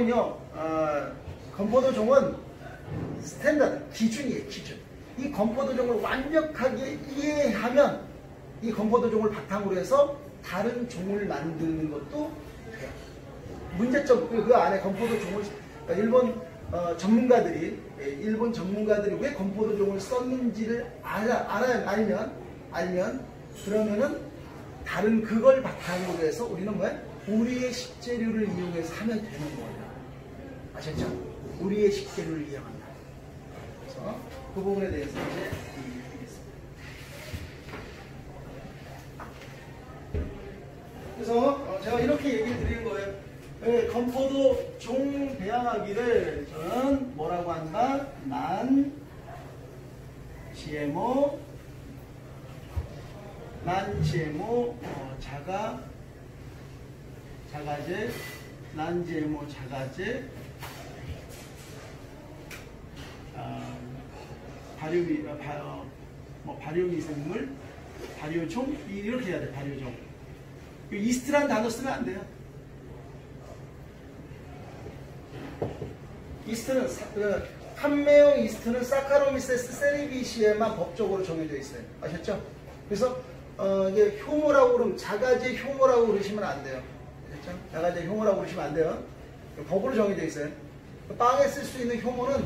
종은요, 건포도 종은 스탠다드, 기준이에요, 기준. 이 건포도 종을 완벽하게 이해하면 이 건포도 종을 바탕으로 해서 다른 종을 만드는 것도 돼요. 문제점, 그 안에 건포도 종을, 일본 전문가들이 왜 건포도 종을 썼는지를 알면 그러면은 다른 그걸 바탕으로 해서 우리는 뭐야? 우리의 식재료를 이용해서 하면 되는 거예요. 아셨죠? 우리의 식재료를 이용한다. 그래서 그 부분에 대해서 이제 얘기하겠습니다. 그래서 제가 이렇게 얘기를 드리는 거예요. 건포도 종 배양하기를 저는 뭐라고 한다? 난 GMO 자가제, 난 GMO 자가제, 발효미생물, 발효종, 이렇게 해야 돼, 발효종. 이스트라는 단어 쓰면 안 돼요. 이스트는, 판매용 이스트는 사카로미세스 세리비시에만 법적으로 정해져 있어요. 아셨죠? 그래서, 이게 효모라고 그러면, 자가제 효모라고 그러시면 안 돼요. 아셨죠? 자가제 효모라고 그러시면 안 돼요. 법으로 정해져 있어요. 빵에 쓸 수 있는 효모는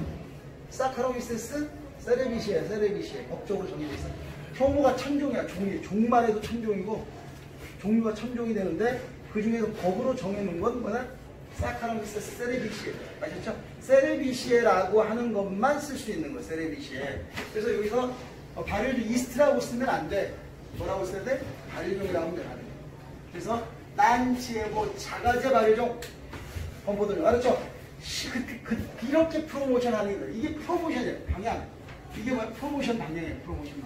사카로미세스 세레비시에 법적으로 정해져 있어요. 효모가 천종이야, 종만 해도 천종이고, 종류가 천종이 되는데, 그 중에서 법으로 정해놓은 건 뭐냐? 사카로미세스 세레비시에. 아셨죠? 세레비시에라고 하는 것만 쓸 수 있는 거예요, 세레비시에. 그래서 여기서 발효종 이스트라고 쓰면 안 돼. 뭐라고 써야 돼? 발효종이라고 하면 돼, 발효종. 그래서, 난 GMO 자가제 발효종, 건포도종. 알았죠? 이렇게 프로모션 하는 거예요. 이게 프로모션이에요, 방향. 이게 뭐야? 프로모션 방향이에요, 프로모션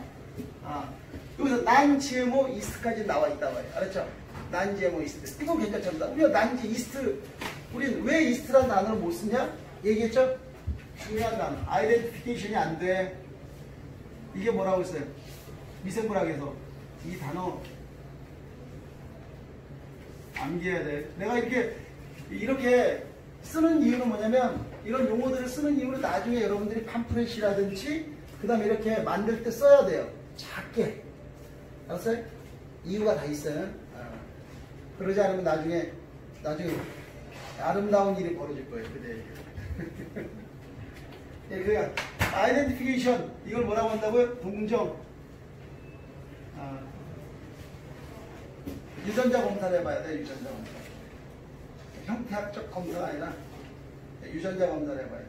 방향. 여기서 난 GMO 이스트까지 나와 있다 말이에요. 알았죠? 난 GMO 이스트. 이거 괜찮습니다. 우리가 난 이스트, 우리는 왜 이스트라는 단어를 못 쓰냐? 얘기했죠? 중요한 단어. 아이덴티피케이션이 안 돼. 이게 뭐라고 했어요? 미생물학에서. 이 단어 암기해야 돼. 내가 이렇게 쓰는 이유는 뭐냐면, 이런 용어들을 쓰는 이유는 나중에 여러분들이 팜프렛이라든지 그 다음에 이렇게 만들 때 써야 돼요. 작게. 알았어요? 이유가 다 있어요. 그러지 않으면 나중에 아름다운 일이 벌어질 거예요. 그대. 예, 그러니까 아이덴티피케이션, 이걸 뭐라고 한다고요? 동정. 유전자 검사를 해봐야 돼. 유전자 검사. 형태학적 검사가 아니라 유전자 검사를 해봐야 돼.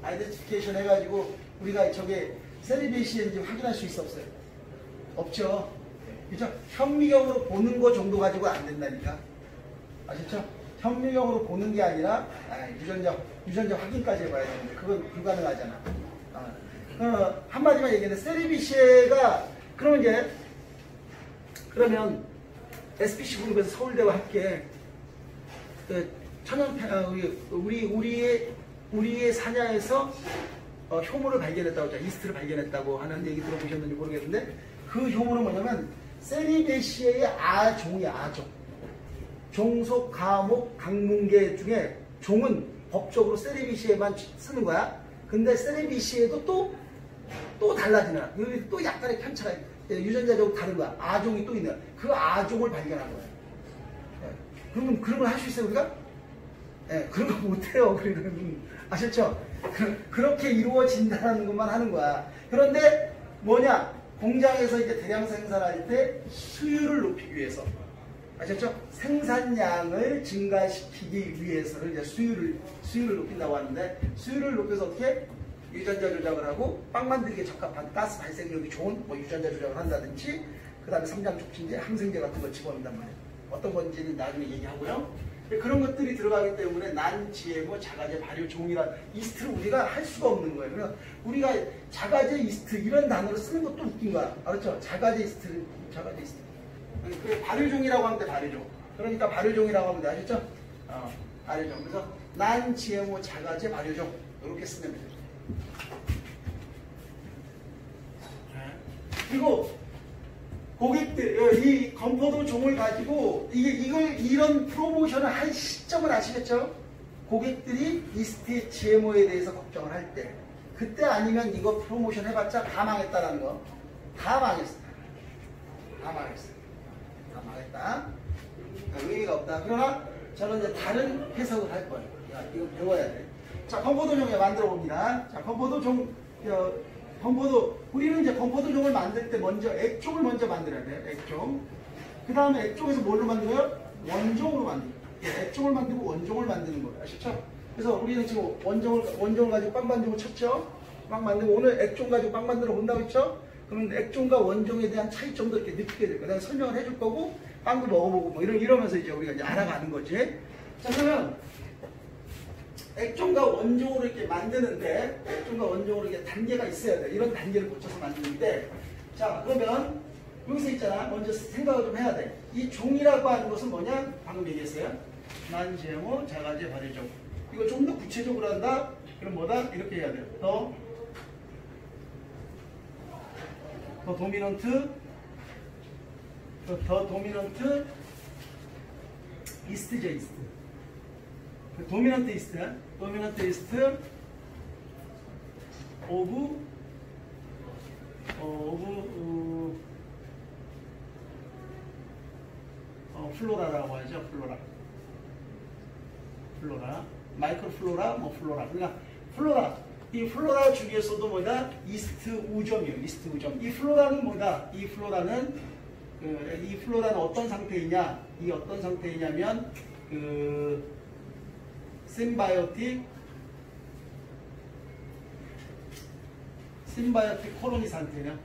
아이덴티피케이션 해가지고 우리가 저게 세리비시인지 확인할 수 있어, 없어요? 없죠. 그렇죠? 현미경으로 보는 거 정도 가지고 안 된다니까. 아셨죠? 현미경으로 보는 게 아니라 유전자 확인까지 해봐야 되는데 그건 불가능하잖아. 한마디만 얘기했는데 세리비시에가 그러면 SPC 그룹에서 서울대와 함께 우리의 사냐에서 효모를 발견했다고 하죠. 이스트를 발견했다고 하는 얘기 들어보셨는지 모르겠는데, 그 효모는 뭐냐면 세리베시에의 아종이야, 아종. 종속, 가목, 강문계 중에 종은 법적으로 세리비시에만 쓰는 거야. 근데 세리비시에도 또 달라지나. 여기 또 약간의 편차가 유전자적으로 다른 거야. 아종이 또 있는. 그 아종을 발견한 거야. 그러면 그런 걸 할 수 있어요, 우리가? 네, 그런 거 못해요. 아셨죠? 그렇게 이루어진다는 것만 하는 거야. 그런데 뭐냐? 공장에서 이제 대량 생산할 때 수율을 높이기 위해서. 아셨죠? 생산량을 증가시키기 위해서는 이제 수율을 높인다고 하는데, 수율을 높여서 어떻게? 유전자 조작을 하고 빵 만들기에 적합한 가스 발생력이 좋은 유전자 조작을 한다든지, 그 다음에 성장 촉진제, 항생제 같은 걸 집어넣는단 말이에요. 어떤 건지는 나중에 얘기하고요. 그런 것들이 들어가기 때문에 난 GMO 자가제 발효종이란 이스트를 우리가 할 수가 없는 거예요. 그래서 우리가 자가제 이스트 이런 단어를 쓰는 것도 웃긴 거야. 알았죠? 자가제 이스트. 그래, 발효종이라고 하면 돼, 발효종. 그러니까 발효종이라고 하면 돼. 아셨죠? 발효종. 그래서 난 GMO 자가제 발효종. 이렇게 쓰면 돼요. 그리고 고객들, 이 건포도 종을 가지고, 이런 프로모션을 할 시점을 아시겠죠? 고객들이 이스트의 GMO에 대해서 걱정을 할 때, 그때 아니면 이거 프로모션 해봤자 다 망했다라는 거. 다 망했어. 다 망했어. 다 망했다. 의미가 없다. 그러나 저는 이제 다른 해석을 할 거예요. 야, 이거 배워야 돼. 자, 건포도 종을 만들어 봅니다. 자, 건포도 종, 우리는 이제 건포도 종을 만들 때 먼저 액종을 먼저 만들어야 돼요. 액종. 그 다음에 액종에서 뭘로 만들어요? 원종으로 만들어요. 액종을 만들고 원종을 만드는 거예요. 아시죠? 그래서 우리는 지금 원종을 가지고 빵 만들고 쳤죠? 빵 만들고 오늘 액종 가지고 빵 만들어 본다고 했죠? 그러면 액종과 원종에 대한 차이점도 이렇게 느끼게 될 거예요. 내가 설명을 해줄 거고, 빵도 먹어보고, 뭐 이러면서 이제 우리가 이제 알아가는 거지. 자, 그러면 액종과 원종으로 이렇게 만드는데, 액종과 원종으로 이렇게 단계가 있어야 돼. 이런 단계를 거쳐서 만드는데, 자, 그러면 여기서 있잖아. 먼저 생각을 좀 해야 돼. 이 종이라고 하는 것은 뭐냐? 방금 얘기했어요. 난GMO 자가제 발효종. 이거 좀 더 구체적으로 한다? 그럼 뭐다? 이렇게 해야 돼요. 더 도미넌트, 더 도미넌트 이스트죠, 이스트. 도미넌트 이스트 오브 플로라라고 하죠. 플로라, 마이크로 플로라, 뭐 플로라. 그러니까 플로라, 이 플로라 중에서도 뭐다? 이스트 우점이에요. 이스트 우점. 이 플로라는 뭐다? 이 플로라는 어떤 상태이냐? 이 어떤 상태이냐면 심바이오틱 코로니 상태냐?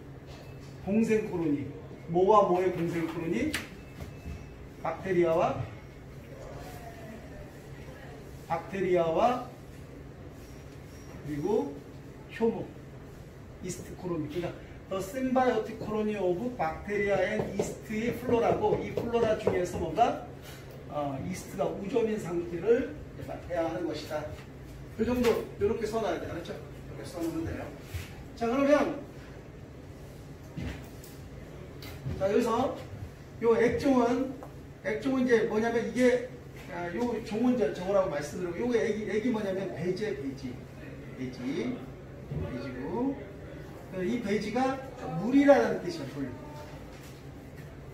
공생 코로니. 뭐와 뭐의 공생 코로니? 박테리아와 그리고 효모 이스트 코로니. 그러니까 The symbiotic colony of bacteria and yeast의 플로라고, 이 플로라 중에서 뭔가 이스트가 우점인 상태를 해야 하는 것이다. 그 정도 이렇게 써놔야 돼. 알았죠? 이렇게 써놓으면 돼요. 자, 그러면 자, 여기서 요 액종은 이제 뭐냐면 이게 요 종은 저거라고 말씀드리고, 요거 액이 뭐냐면 배지고, 이 배지가 물이라는 뜻이야. 물.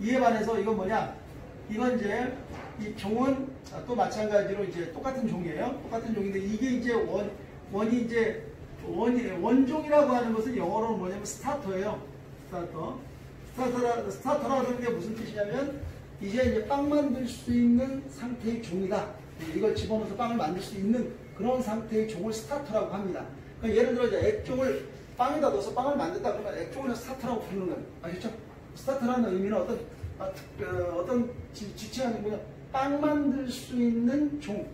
이에 반해서 이건 뭐냐? 이건 이제 이 종은 또 마찬가지로 이제 똑같은 종이에요. 똑같은 종인데 이게 이제 원종이라고 하는 것은 영어로는 뭐냐면 스타터예요. 스타터라는 게 무슨 뜻이냐면 이제 빵 만들 수 있는 상태의 종이다. 이걸 집어넣어서 빵을 만들 수 있는 그런 상태의 종을 스타터라고 합니다. 그러니까 예를 들어 이제 액종을 빵에다 넣어서 빵을 만든다 그러면 액종을 스타터라고 부르는 거예요. 아시죠? 스타터라는 의미는 어떤 지칭하는 뭐냐? 빵 만들 수 있는 종.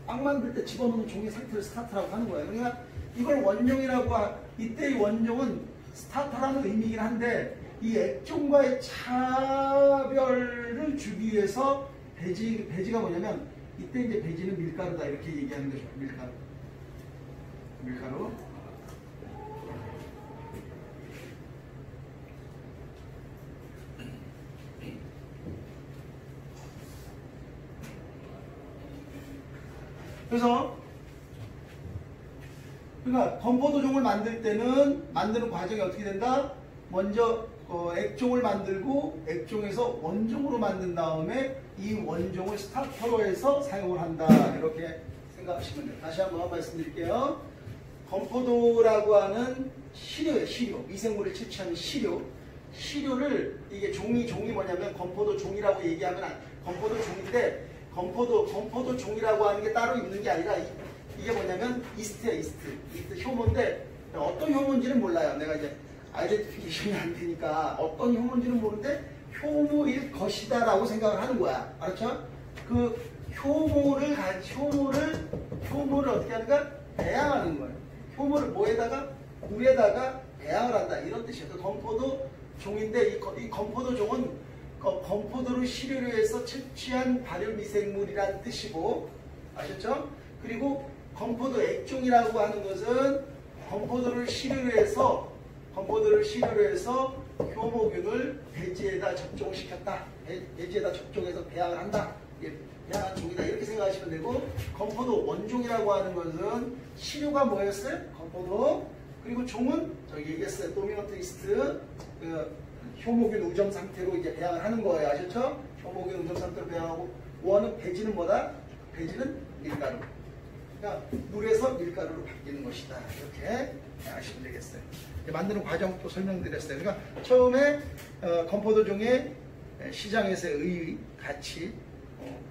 빵 만들 때 집어넣는 종의 상태를 스타터라고 하는 거예요. 그러니까 이걸 원종이라고 이때의 원종은 스타터라는 의미이긴 한데 이 액종과의 차별을 주기 위해서 배지가 뭐냐면 이때 이제 배지는 밀가루다 이렇게 얘기하는 거죠. 밀가루. 그러니까 건포도종을 만들 때는 만드는 과정이 어떻게 된다? 먼저 액종을 만들고 액종에서 원종으로 만든 다음에 이 원종을 스타터로 해서 사용을 한다. 이렇게 생각하시면 돼요. 다시 한번 말씀드릴게요. 건포도라고 하는 시료예요. 시료. 미생물을 채취하는 시료. 시료를 이게 종이 뭐냐면 건포도 종이라고 얘기하면 건포도 종인데 건포도 종이라고 하는 게 따로 있는 게 아니라 이게 뭐냐면 이스트야. 이스트 효모인데 어떤 효모인지는 몰라요. 내가 이제 아이덴티피케이션이 안 되니까 어떤 효모인지는 모르는데 효모일 것이다 라고 생각을 하는 거야. 알았죠? 그 효모를 어떻게 하는가? 배양하는 거예요. 효모를 뭐에다가? 물에다가 배양을 한다. 이런 뜻이에요. 건포도 종인데 이 건포도 종은 건포도를 시료로 해서 채취한 발효 미생물이라는 뜻이고, 아셨죠? 그리고 건포도 액종이라고 하는 것은 건포도를 시료로 해서 효모균을 배지에다 접종을 시켰다. 배지에다 접종해서 배양을 한다. 배양한 종이다. 이렇게 생각하시면 되고, 건포도 원종이라고 하는 것은 시료가 뭐였어요? 건포도. 그리고 종은 저기 얘기했어요. 도미넌트 이스트 효모균 우점 상태로 이제 배양을 하는 거예요. 아셨죠? 효모균 우점 상태로 배양하고, 원은 배지는 뭐다? 배지는 밀가루. 그러니까 물에서 밀가루로 바뀌는 것이다. 이렇게 아시면 되겠어요. 만드는 과정도 설명드렸어요. 그러니까 처음에 건포도종의 시장에서의 의의, 가치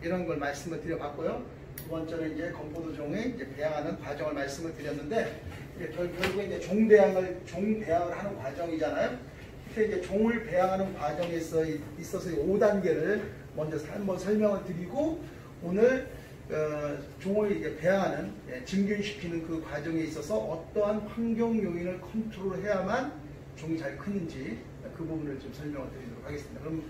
이런 걸 말씀을 드려봤고요. 두 번째는 이제 건포도종의 이제 배양하는 과정을 말씀을 드렸는데, 결국에 이제 종 배양을 하는 과정이잖아요. 그때 이제 종을 배양하는 과정에 있어서 5단계를 먼저 한번 설명을 드리고, 오늘 종을 이제 배양하는, 증균시키는 그 과정에 있어서 어떠한 환경 요인을 컨트롤해야만 종이 잘 크는지 그 부분을 좀 설명을 드리도록 하겠습니다. 그럼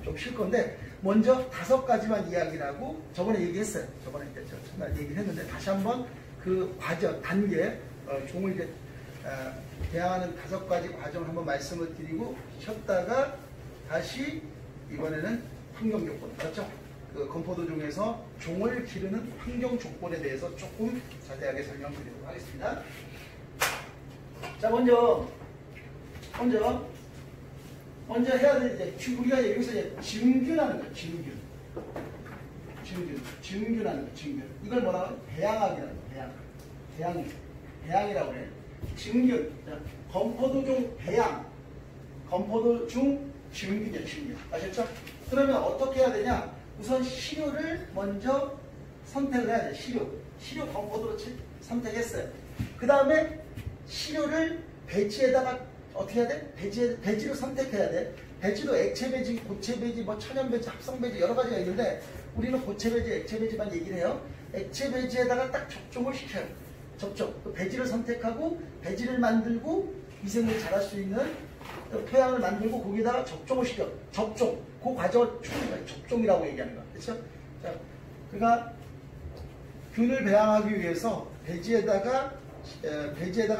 좀 쉴 건데, 먼저 5가지만 이야기를 하고, 저번에 얘기했어요. 저번에 이제 첫날 얘기를 했는데, 다시 한번 그 과정, 단계, 종을 이제 배양하는 5가지 과정을 한번 말씀을 드리고, 쉬었다가 다시 이번에는 환경 조건, 그렇죠? 그 건포도 중에서 종을 기르는 환경 조건에 대해서 조금 자세하게 설명드리도록 하겠습니다. 자, 먼저 해야 될 이제 우리가 여기서 이제 증균하는 거예요. 증균하는 거. 증균. 이걸 뭐라고 해요? 배양하기라는 거예요. 배양이라고 해요. 증균. 건포도중 배양. 건포도중 증균이야. 증균. 아셨죠? 그러면 어떻게 해야 되냐? 우선 시료를 먼저 선택을 해야 돼. 시료 건포도로 선택했어요. 그 다음에 시료를 배지에다가 어떻게 해야 돼? 배지를 선택해야 돼. 배지도 액체 배지, 고체 배지, 뭐 천연 배지, 합성 배지 여러 가지가 있는데, 우리는 고체 배지, 액체 배지만 얘기를 해요. 액체 배지에다가 딱 접종을 시켜요. 접종. 그 배지를 선택하고 배지를 만들고 미생물이 자랄 수 있는 토양을 만들고 거기다가 접종을 시켜. 접종. 그 과정을 접종이라고 얘기하는 거야. 그렇죠? 자, 그러니까 균을 배양하기 위해서 배지에다가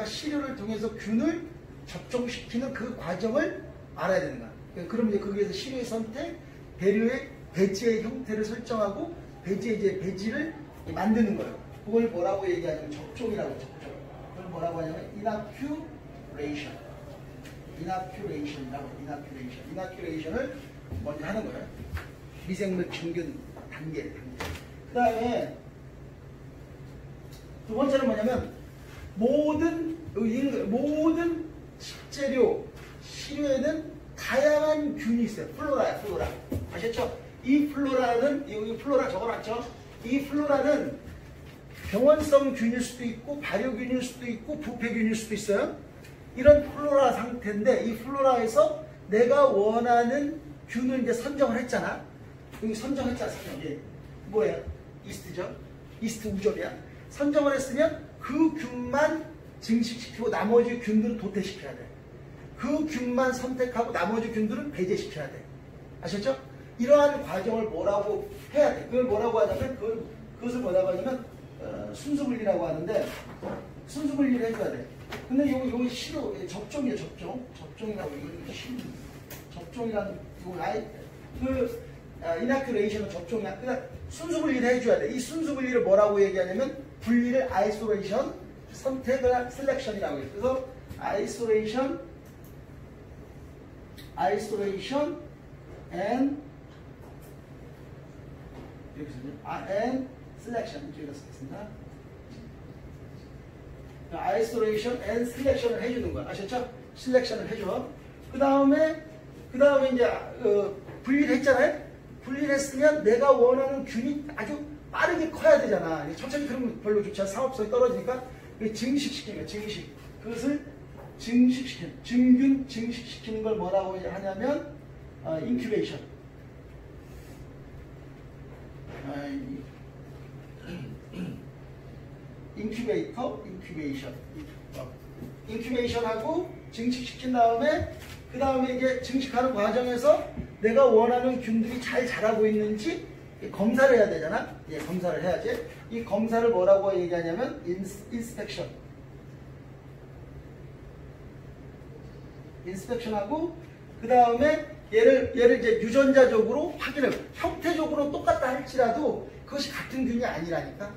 시료를 통해서 균을 접종시키는 그 과정을 알아야 되는 거야. 그럼 이제 거기에서 시료의 선택, 배류의 배지의 형태를 설정하고 배지를 만드는 거예요. 그걸 뭐라고 얘기하냐면 접종이라고. 그걸 뭐라고 하냐면 이나큐레이션을 먼저 하는 거예요. 미생물 증균 단계. 그 다음에 두 번째는 뭐냐면 모든 식재료, 시료에는 다양한 균이 있어요. 플로라. 아셨죠? 이 플로라는, 여기 플로라 적어놨죠? 이 플로라는 병원성 균일 수도 있고, 발효균일 수도 있고, 부패균일 수도 있어요. 이런 플로라 상태인데, 이 플로라에서 내가 원하는 균을 이제 선정을 했잖아. 여기 선정했잖아. 이게 뭐예요? 이스트죠? 이스트 우점이야. 선정을 했으면 그 균만 증식시키고 나머지 균들은 도태시켜야 돼. 그 균만 선택하고 나머지 균들은 배제시켜야 돼. 아셨죠? 이러한 과정을 뭐라고 해야 돼. 그걸 뭐라고 하냐면, 그것을 뭐라고 하냐면 순수분리라고 하는데, 순수분리를 해줘야 돼. 근데 여기 시료, 접종이에요. 접종이라고. 접종이라는 이나큐레이션은 접종이야. 그러니까 순수분리를 해줘야 돼. 이 순수분리를 뭐라고 얘기하냐면, 분리를 아이솔레이션, 선택을 셀렉션이라고 해요. 그래서 아이솔레이션 and selection 이쪽에다 쓰겠습니다. 아이솔레이션 and selection을 해주는 거야. 아셨죠? 셀렉션을 해줘. 그 다음에 이제 분리를 했잖아요. 분리를 했으면 내가 원하는 균이 아주 빠르게 커야 되잖아. 천천히 그러면 별로 좋지 않아. 상업성이 떨어지니까 증식시키는 거야. 그것을 증식시키는, 증균 증식시키는 걸 뭐라고 하냐면 인큐베이션. 인큐베이션하고 증식시킨 다음에, 그 다음에 이제 증식하는 과정에서 내가 원하는 균들이 잘 자라고 있는지 검사를 해야 되잖아. 예, 검사를 해야지. 이 검사를 뭐라고 얘기하냐면 인스펙션. 인스펙션하고 그 다음에 얘를 이제 유전자적으로 확인을 형태적으로 똑같다 할지라도 그것이 같은 균이 아니라니까.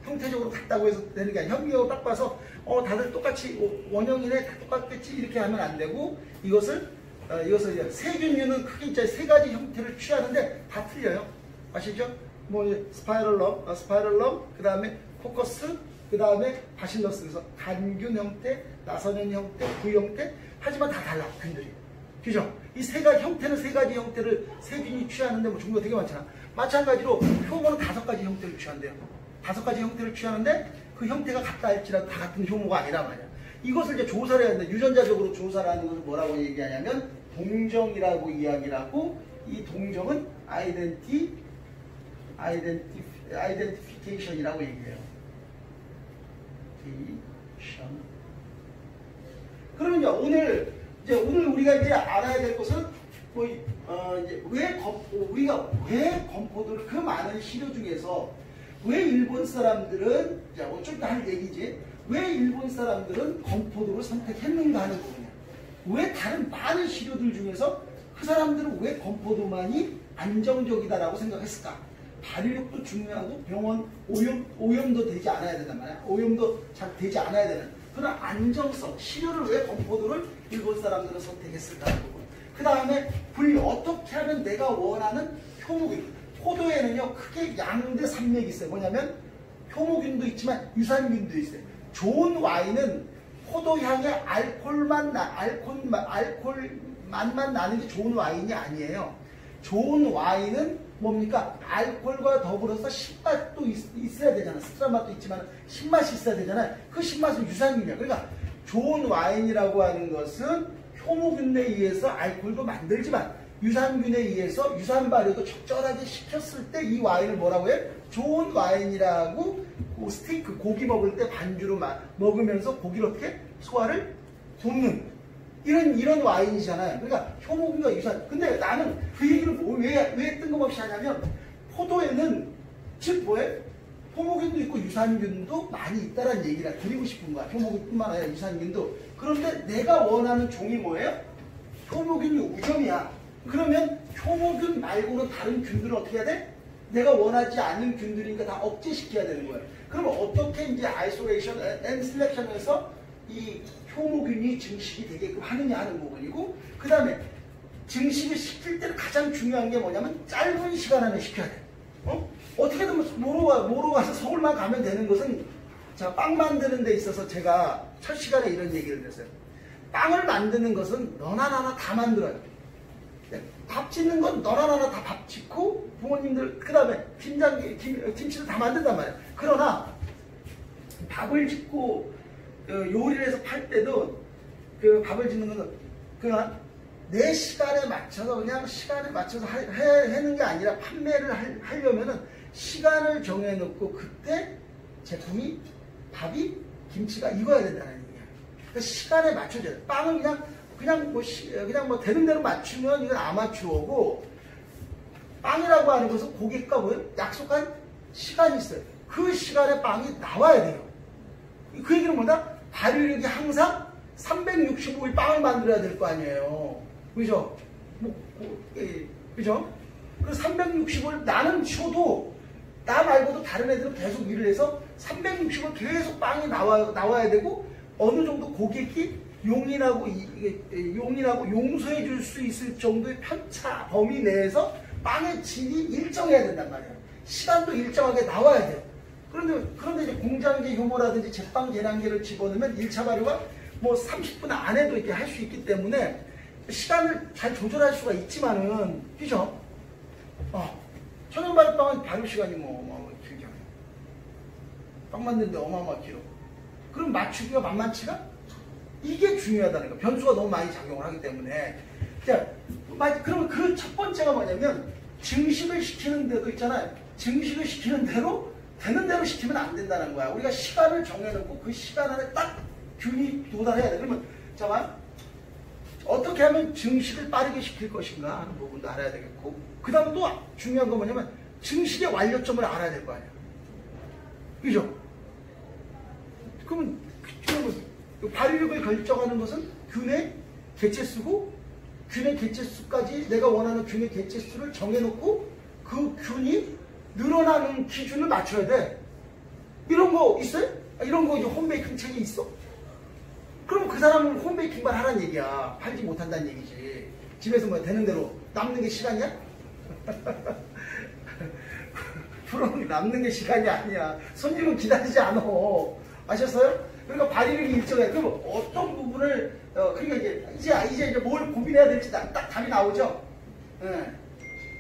형태적으로 같다고 해서 되는 게 아니라 현미경으로 딱 봐서 다들 똑같이 원형이네 다 똑같겠지 이렇게 하면 안 되고 이것을 이제 세균류는 크게 이제 세 가지 형태를 취하는데 다 틀려요. 아시죠? 뭐 스파이럴럼, 그 다음에 코커스, 그 다음에 바실러스. 그래서 단균 형태, 나선형 형태, 구 형태. 하지만 다 달라 균들이. 그죠? 이 세 가지 형태는 세 가지 형태를 세균이 취하는데 뭐 종류가 되게 많잖아. 마찬가지로 효모는 5가지 형태를 취한대요. 5가지 형태를 취하는데 그 형태가 같다 할지라도 다 같은 효모가 아니란 말이야. 이것을 이제 조사를 해야 되는데 유전자적으로 조사를 하는 것을 뭐라고 얘기하냐면 동정이라고 이야기를 하고 이 동정은 아이덴티피케이션이라고 얘기해요. 그러면요 오늘 우리가 이제 알아야 될 것은 이제 우리가 왜 건포도를 그 많은 시료 중에서 왜 일본 사람들은 좀 이따 할 얘기지 왜 일본 사람들은 건포도를 선택했는가 하는 부분이야. 왜 다른 많은 시료들 중에서 그 사람들은 왜 건포도만이 안정적이다라고 생각했을까? 발효력도 중요하고 병원 오염도 되지 않아야 된단 말이야. 오염도 잘 되지 않아야 되는 그런 안정성, 시료를 왜 건포도를 일본 사람들은 선택했을까 하는 부분. 그 다음에 어떻게 하면 내가 원하는 효모균. 포도에는요 크게 양대 산맥이 있어요. 뭐냐면 효모균도 있지만 유산균도 있어요. 좋은 와인은 포도 향의 알콜 맛만 나는 게 좋은 와인이 아니에요. 좋은 와인은 뭡니까? 알콜과 더불어서 신맛도 있어야 되잖아. 씁쓸한 맛도 있지만 신맛이 있어야 되잖아요. 그 신맛은 유산균이야. 그러니까 좋은 와인이라고 하는 것은 효모균에 의해서 알콜도 만들지만 유산균에 의해서 유산 발효도 적절하게 시켰을 때 이 와인을 뭐라고 해? 좋은 와인이라고. 스테이크 고기 먹을 때 반주로 먹으면서 고기를 어떻게 소화를 돕는 이런 와인이잖아요. 그러니까 효모균과 유산. 근데 나는 그 얘기를 왜 뜬금없이 하냐면 포도에는 즉 뭐예요? 효모균도 있고 유산균도 많이 있다는 얘기를 드리고 싶은 거야. 효모균뿐만 아니라 유산균도. 그런데 내가 원하는 종이 뭐예요? 효모균이 우점이야. 그러면 효모균 말고는 다른 균들은 어떻게 해야 돼? 내가 원하지 않는 균들이니까 다 억제시켜야 되는 거예요. 그러면 어떻게 이제 아이솔레이션 앤 셀렉션에서 이 효모균이 증식이 되게끔 하느냐 하는 부분이고, 그 다음에 증식을 시킬 때는 가장 중요한 게 뭐냐면 짧은 시간 안에 시켜야 돼. 어떻게든 모로 가서 서울만 가면 되는 것은, 자, 빵 만드는 데 있어서 제가 첫 시간에 이런 얘기를 했어요. 빵을 만드는 것은 너나 나나 다 만들어요. 밥 짓는 건 너나 나나 다 밥 짓고 부모님들 그 다음에 김치를 다 만든단 말이에요. 그러나 밥을 짓고 요리를 해서 팔 때도 그 밥을 짓는 건 그냥 내 시간에 맞춰서 그냥 시간에 맞춰서 하는 게 아니라 판매를 하려면은 시간을 정해놓고 그때 제품이 밥이 김치가 익어야 된다는 얘기야. 그러니까 시간에 맞춰줘야 돼. 빵은 그냥 뭐 되는 대로 맞추면 이건 아마추어고, 빵이라고 하는 것은 고객과 약속한 시간이 있어요. 그 시간에 빵이 나와야 돼요. 그 얘기는 뭐다? 발효력이 항상 365일 빵을 만들어야 될 거 아니에요. 그죠? 그죠? 그래서 365일 나는 쉬어도 나 말고도 다른 애들은 계속 일을 해서 360일 계속 빵이 나와야 되고, 어느 정도 고객이 용인하고 용서해 줄 수 있을 정도의 편차 범위 내에서 빵의 질이 일정해야 된단 말이에요. 시간도 일정하게 나와야 돼요. 그런데 이제 공장제 효모라든지 제빵 계량기를 집어넣으면 1차 발효가 뭐 30분 안에도 이렇게 할 수 있기 때문에 시간을 잘 조절할 수가 있지만은, 그죠? 천연 발효빵은 발효 시간이 뭐 길게 하네요. 빵 만드는데 어마어마하게 길어. 그럼 맞추기가 만만치가? 이게 중요하다는 거예요. 변수가 너무 많이 작용을 하기 때문에. 자, 그러면 그 첫 번째가 뭐냐면, 증식을 시키는 데도 있잖아요. 증식을 시키는 대로, 되는 대로 시키면 안 된다는 거야. 우리가 시간을 정해놓고 그 시간 안에 딱 균이 도달해야 돼. 그러면, 잠깐만, 어떻게 하면 증식을 빠르게 시킬 것인가 하는 부분도 알아야 되겠고, 그 다음 또 중요한 건 뭐냐면, 증식의 완료점을 알아야 될 거 아니야. 그죠? 그러면 발효력을 결정하는 것은 균의 개체수고 균의 개체수까지 내가 원하는 균의 개체수를 정해놓고 그 균이 늘어나는 기준을 맞춰야 돼. 이런 거 있어요? 이런 거 이제 홈베이킹 책이 있어? 그럼 그 사람은 홈베이킹만 하라는 얘기야. 팔지 못한다는 얘기지. 집에서 뭐 되는 대로 남는 게 시간이야? 그럼 남는 게 시간이 아니야. 손님은 기다리지 않아. 아셨어요? 그러니까 발효력이 일정해. 그럼 어떤 부분을 그러니까 이제 뭘 고민해야 될지 딱 답이 나오죠. 예.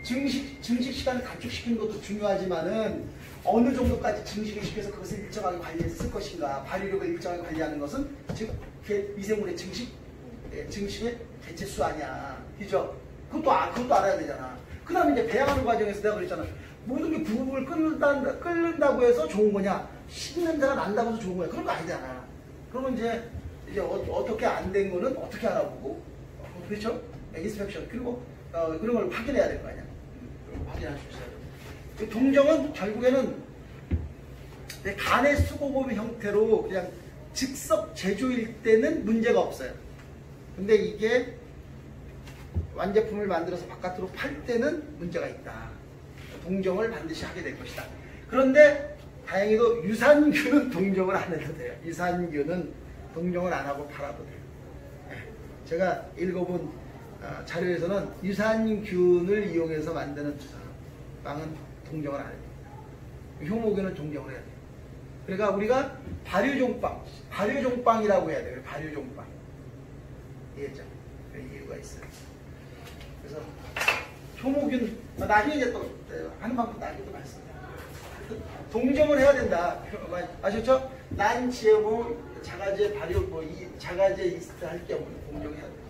증식 시간을 단축시키는 것도 중요하지만은 어느 정도까지 증식을 시켜서 그것을 일정하게 관리해서 쓸 것인가. 발효력을 일정하게 관리하는 것은 즉 미생물의 증식의 개체수 아니야. 그죠? 그것도 알아야 되잖아. 그 다음에 이제 배양하는 과정에서 내가 그랬잖아. 모든 게 부부를 끓는다고 해서 좋은 거냐? 식냄새가 난다고 해서 좋은 거냐? 그런 거 아니잖아. 그러면 이제 어떻게 안 된 거는 어떻게 알아보고, 그렇죠? 인스펙션. 그리고 그런 걸 확인해야 될 거 아니야. 확인할 수 있어요. 동정은 결국에는 내 간의 수공업 형태로 그냥 즉석 제조일 때는 문제가 없어요. 근데 이게 완제품을 만들어서 바깥으로 팔 때는 문제가 있다. 동정을 반드시 하게 될 것이다. 그런데 다행히도 유산균은 동정을 안 해도 돼요. 유산균은 동정을 안 하고 팔아도 돼요. 제가 읽어본 자료에서는 유산균을 이용해서 만드는 빵은 동정을 안 해요. 효모균은 동정을 해야 돼요. 그러니까 우리가 발효종빵이라고 해야 돼요. 발효종빵. 이해했죠? 이유가 있어요. 그래서 효모균 나중에 이제 또 하는 방법 나중에 또 말씀드려요. 동정을 해야 된다. 아셨죠? 난 GMO 자가제 발효 이 자가제 이스트 할 경우 동정해야 돼요.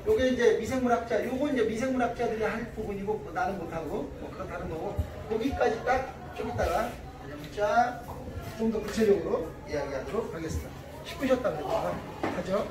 요게 이제 미생물학자, 요거 이제 미생물학자들이 할 부분이고 나는 못하고 뭐 그렇다는 거고 거기까지 딱 좀 이따가 좀 더 구체적으로 이야기하도록 하겠습니다. 10분 쉬었다 그랬다가 하죠.